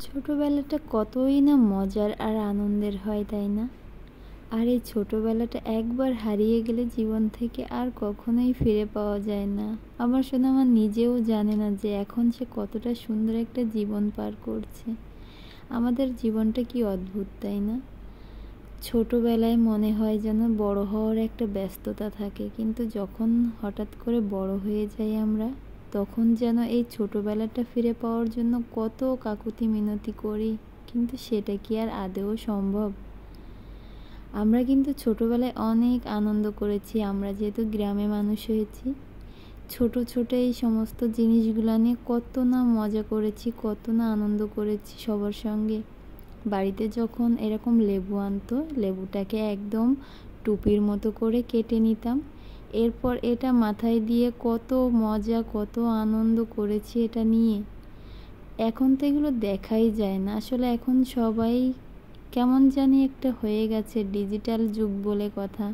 ছোটবেলাটা কতই না মজার আর আনন্দের হয়, তাই না? আর এই ছোটবেলাটা একবার হারিয়ে গেলে জীবন থেকে আর কখনোই ফিরে পাওয়া যায় না। আমার সোনামা নিজেও জানে না যে এখন সে কতটা সুন্দর একটা জীবন পার করছে। আমাদের জীবনটা কি অদ্ভুত, তাই না? ছোটবেলায় মনে হয় যেন বড় হওয়ার একটা ব্যস্ততা থাকে, কিন্তু যখন হঠাৎ করে বড় হয়ে যাই আমরা, তখন যেন এই ছোটবেলাটা ফিরে পাওয়ার জন্য কত কাকুতি মিনতি করি, কিন্তু সেটা কি আর আদৌ সম্ভব? আমরা কিন্তু ছোটবেলায় অনেক আনন্দ করেছি, আমরা যেহেতু গ্রামে মানুষ হয়েছি। ছোট ছোট এই সমস্ত জিনিসগুলো নিয়ে কত না মজা করেছি, কত না আনন্দ করেছি সবার সঙ্গে। বাড়িতে যখন এরকম লেবু আনতো, লেবুটাকে একদম টুপির মতো করে কেটে নিতাম, এরপর এটা মাথায় দিয়ে কত মজা, কত আনন্দ করেছি এটা নিয়ে। এখন তো এগুলো দেখাই যায় না আসলে। এখন সবাই কেমন জানি একটা হয়ে গেছে, ডিজিটাল যুগ বলে কথা।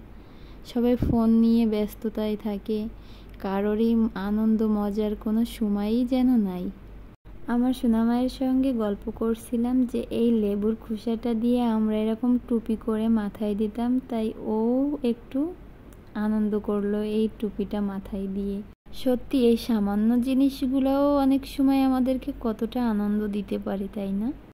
সবাই ফোন নিয়ে ব্যস্ততায় থাকে, কারোরই আনন্দ মজার কোনো সময়ই যেন নাই। আমার সোনামায়ের সঙ্গে গল্প করছিলাম যে এই লেবুর খোসাটা দিয়ে আমরা এরকম টুপি করে মাথায় দিতাম, তাই ও একটু আনন্দ করলো এই টুপিটা মাথায় দিয়ে। সত্যি এই সামান্য জিনিসগুলোও অনেক সময় আমাদেরকে কতটা আনন্দ দিতে পারে, তাই না?